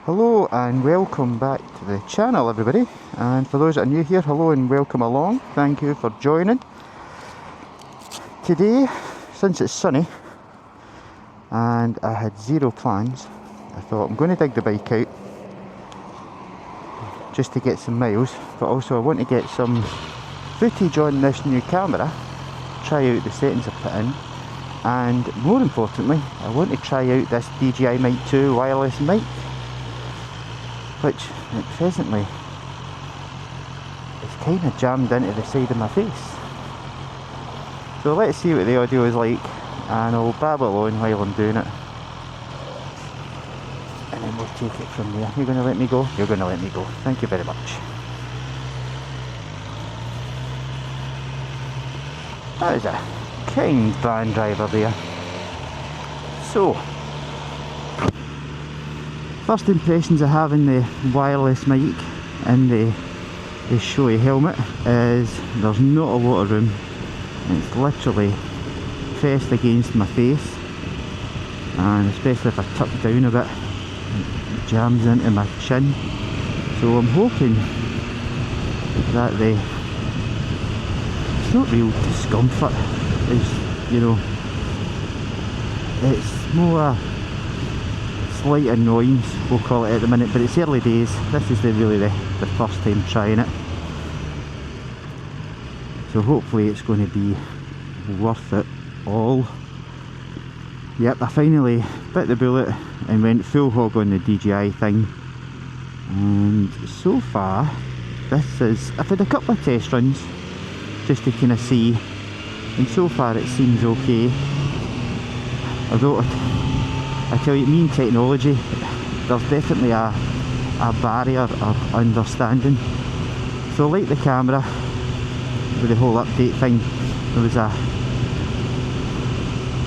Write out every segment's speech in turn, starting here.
Hello and welcome back to the channel, everybody, and for those that are new here, hello and welcome along. Thank you for joining. Today, since it's sunny and I had zero plans, I thought I'm going to dig the bike out just to get some miles, but also I want to get some footage on this new camera, try out the settings I put in, and more importantly I want to try out this DJI Mic 2 wireless mic, which presently is kind of jammed into the side of my face. So let's see what the audio is like, and I'll babble on while I'm doing it, and then we'll take it from there. You're going to let me go? You're going to let me go. Thank you very much. That is a kind van driver there. So, first impressions I have in the wireless mic and the showy helmet is there's not a lot of room. It's literally pressed against my face, and especially if I tuck down a bit, it jams into my chin. So I'm hoping that it's not real discomfort, it's, you know, it's more slight annoyance, we'll call it at the minute, but it's early days. This is really the first time trying it, so hopefully it's going to be worth it all. Yep, I finally bit the bullet and went full hog on the DJI thing, and so far this is, I've had a couple of test runs just to kind of see, and so far it seems okay. Although I tell you, me and technology, there's definitely a barrier of understanding. So like the camera, with the whole update thing, there was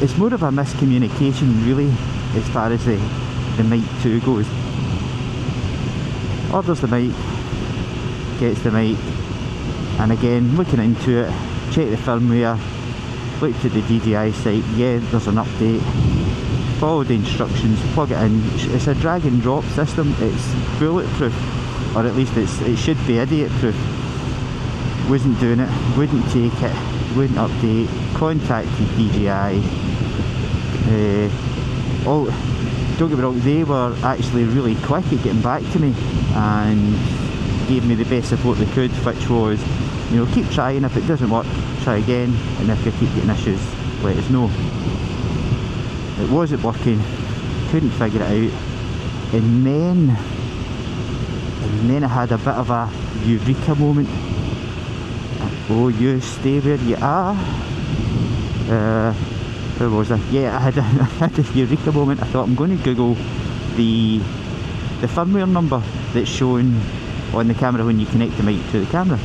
it's more of a miscommunication really, as far as the Mic 2 goes. Orders the mic, gets the mic, and again, looking into it, check the firmware, looked at the DJI site, yeah, there's an update. Follow the instructions, plug it in. It's a drag and drop system. It's bulletproof, or at least it should be idiot proof. Wasn't doing it, wouldn't take it, wouldn't update. Contacted DJI. Don't get me wrong, they were actually really quick at getting back to me and gave me the best support they could, which was, you know, keep trying. If it doesn't work, try again, and if you keep getting issues, let us know. It wasn't working, couldn't figure it out, and then I had a bit of a eureka moment. Oh, you stay where you are. Where was I? Yeah, I had a eureka moment. I thought, I'm going to Google the firmware number that's shown on the camera when you connect the mic to the camera,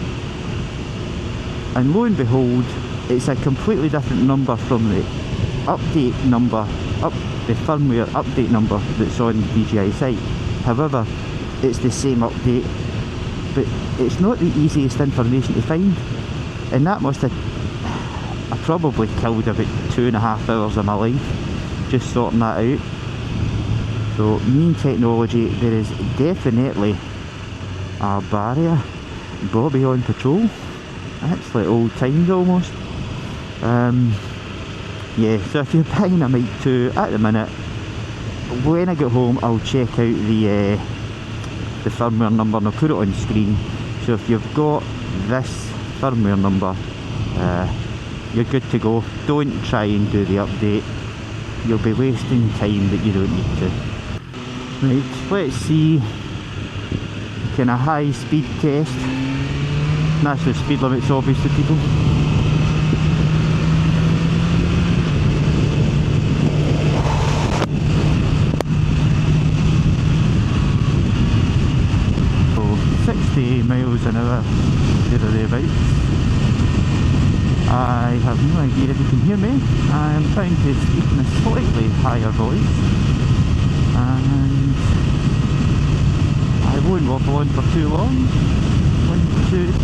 and lo and behold, it's a completely different number from the update number, the firmware update number that's on the DJI site. However, it's the same update, but it's not the easiest information to find, and that must have, I probably killed about 2.5 hours of my life just sorting that out. So me and technology, there is definitely a barrier. Bobby on patrol, that's like old times almost. Yeah, so if you're buying a Mic 2 at the minute, when I get home I'll check out the firmware number and I'll put it on screen. So if you've got this firmware number, you're good to go. Don't try and do the update, you'll be wasting time that you don't need to. Right, let's see, kind of high speed test. National speed limit's obvious to people. So 60 miles an hour, there or thereabouts. I have no idea if you can hear me. I am trying to speak in a slightly higher voice, and I won't waffle on for too long. 1, 2, 3.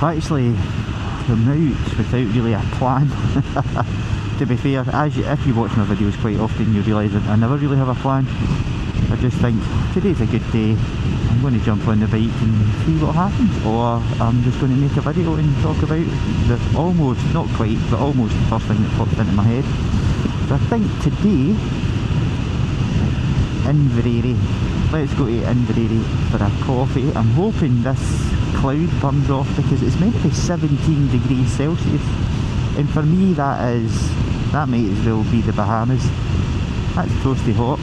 I've actually come out without really a plan. To be fair, if you watch my videos quite often, you realise that I never really have a plan. I just think today's a good day, I'm going to jump on the bike and see what happens, or I'm just going to make a video and talk about the almost, not quite, but almost the first thing that popped into my head. So I think today, Inverary, let's go to Inverary for a coffee. I'm hoping this cloud burns off because it's meant to be 17 degrees Celsius, and for me that might as well be the Bahamas. That's toasty hot.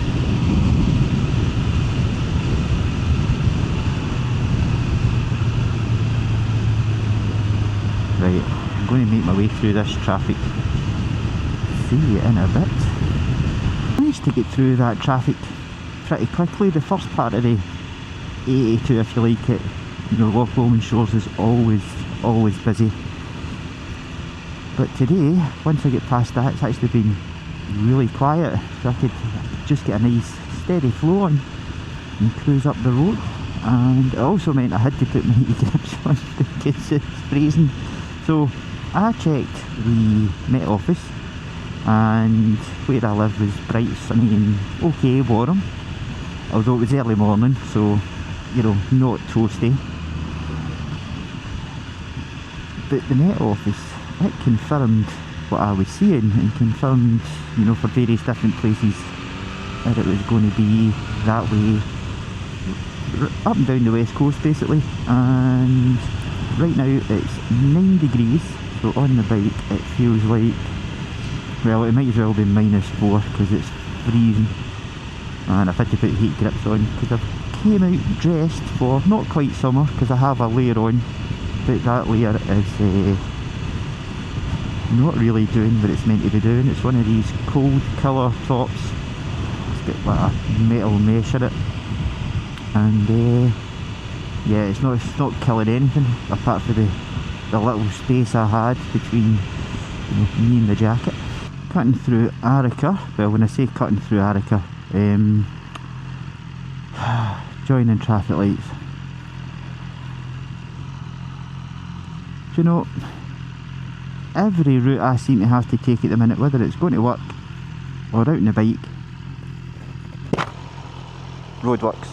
Right, I'm going to make my way through this traffic. See you in a bit. I managed to get through that traffic pretty quickly. The first part of the 82, if you like it, you know, Loch Lomond Shores is always busy. But today, once I get past that, it's actually been really quiet, so I could just get a nice steady flow on and cruise up the road. And it also meant I had to put my heated grips on because it's freezing. So I checked the Met Office, and where I live was bright, sunny and okay warm, although it was early morning, so you know, not toasty. But the Met Office, it confirmed what I was seeing, and confirmed, you know, for various different places that it was going to be that way up and down the west coast basically. And right now it's 9 degrees, so on the bike it feels like, well, it might as well be -4 because it's freezing, and I've had to put heat grips on because I came out dressed for not quite summer because I have a layer on, but that layer is not really doing what it's meant to be doing. It's one of these cold colour tops. It's got like a metal mesh in it, and yeah, it's not killing anything apart from the little space I had between, you know, me and the jacket. Cutting through Arica. Well, when I say cutting through Arica, joining traffic lights. Do you know, every route I seem to have to take at the minute, whether it's going to work or out on a bike, roadworks.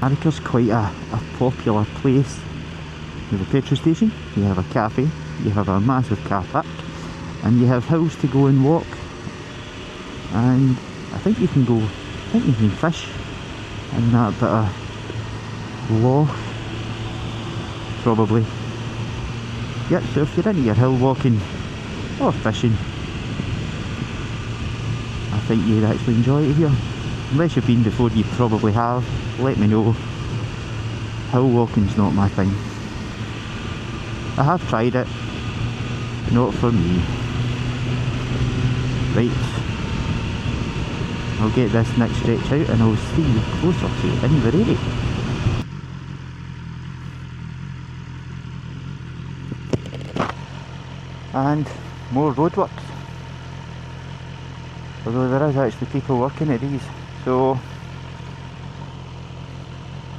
Arica's quite a popular place. You have a petrol station, you have a cafe, you have a massive car park, and you have hills to go and walk. And I think you can fish in that bit of loch, probably. Yep, so if you're into your hill walking or fishing, I think you'd actually enjoy it here. Unless you've been before, you probably have. Let me know. Hill walking's not my thing. I have tried it, but not for me. Right, I'll get this next stretch out and I'll see you closer to Inverary. And more roadworks. Although there is actually people working at these, so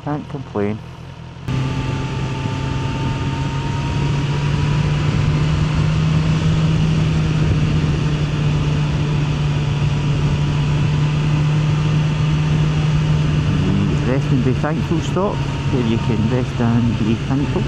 can't complain. The rest and be thankful stop, where you can rest and be thankful.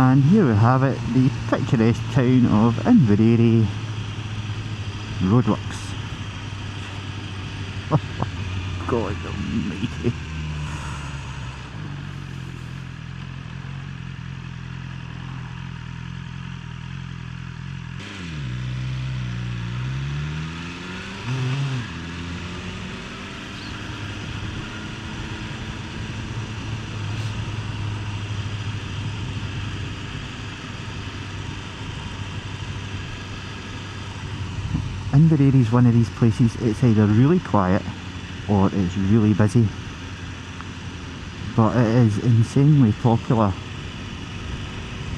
And here we have it, the picturesque town of Inveraray roadworks. God almighty. Inveraray is one of these places, it's either really quiet or it's really busy, but it is insanely popular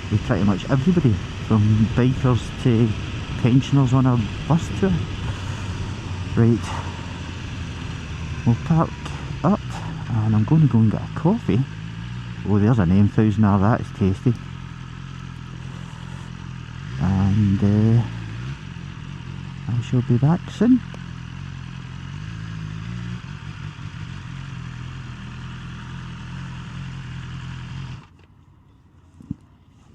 with pretty much everybody, from bikers to pensioners on a bus tour. Right, we'll park up and I'm going to go and get a coffee. Oh, there's a name thousandaire, that's tasty. And I shall be back soon.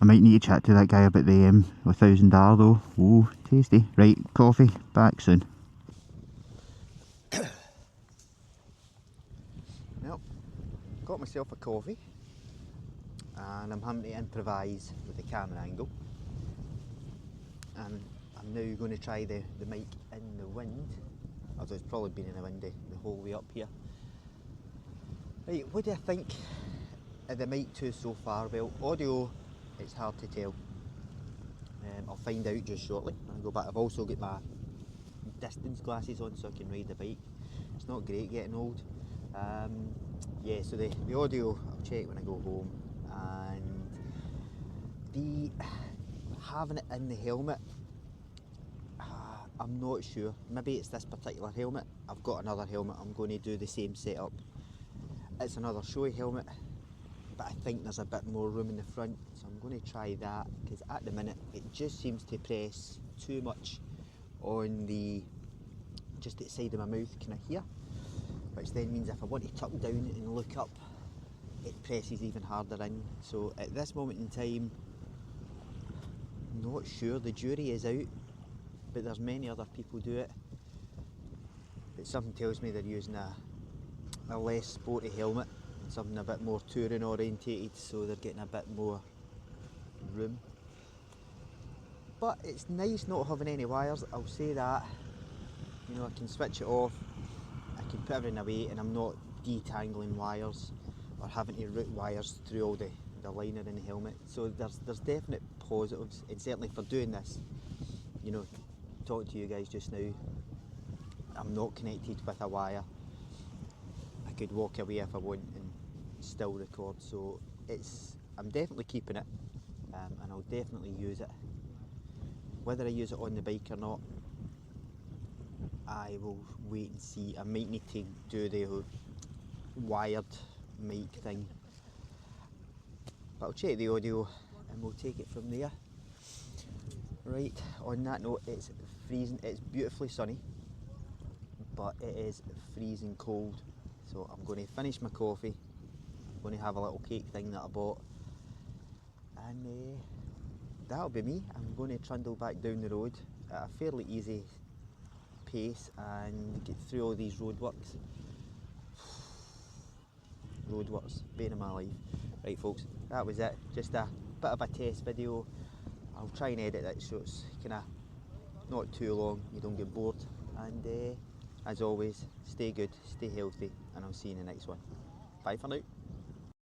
I might need to chat to that guy about the $1,000 though. Oh, tasty. Right, coffee, back soon. Well, got myself a coffee and I'm having to improvise with the camera angle. And I'm now going to try the mic in the wind, although it's probably been in the wind the whole way up here. Right, what do I think of the mic 2 so far? Well, audio, it's hard to tell. I'll find out just shortly when I go back. I've also got my distance glasses on so I can ride the bike. It's not great getting old. Yeah, so the audio I'll check when I go home, and having it in the helmet, I'm not sure. Maybe it's this particular helmet. I've got another helmet, I'm going to do the same setup. It's another showy helmet, but I think there's a bit more room in the front, so I'm going to try that, because at the minute it just seems to press too much on just the side of my mouth kind of here, which then means if I want to tuck down and look up, it presses even harder in. So at this moment in time, not sure, the jury is out, but there's many other people do it. But something tells me they're using a less sporty helmet, and something a bit more touring orientated, so they're getting a bit more room. But it's nice not having any wires, I'll say that. You know, I can switch it off, I can put everything away, and I'm not detangling wires or having to route wires through all the liner in the helmet. So there's definite positives, and certainly for doing this, you know, talking to you guys just now, I'm not connected with a wire. I could walk away if I want and still record, so I'm definitely keeping it, and I'll definitely use it. Whether I use it on the bike or not, I will wait and see. I might need to do the wired mic thing, but I'll check the audio and we'll take it from there. Right, on that note, it's freezing, it's beautifully sunny, but it is freezing cold, so I'm going to finish my coffee, I'm going to have a little cake thing that I bought, and that'll be me. I'm going to trundle back down the road at a fairly easy pace and get through all these roadworks. Roadworks, bane of my life. Right folks, that was it, just a bit of a test video. I'll try and edit it so it's kind of not too long, you don't get bored, and as always, stay good, stay healthy, and I'll see you in the next one. Bye for now.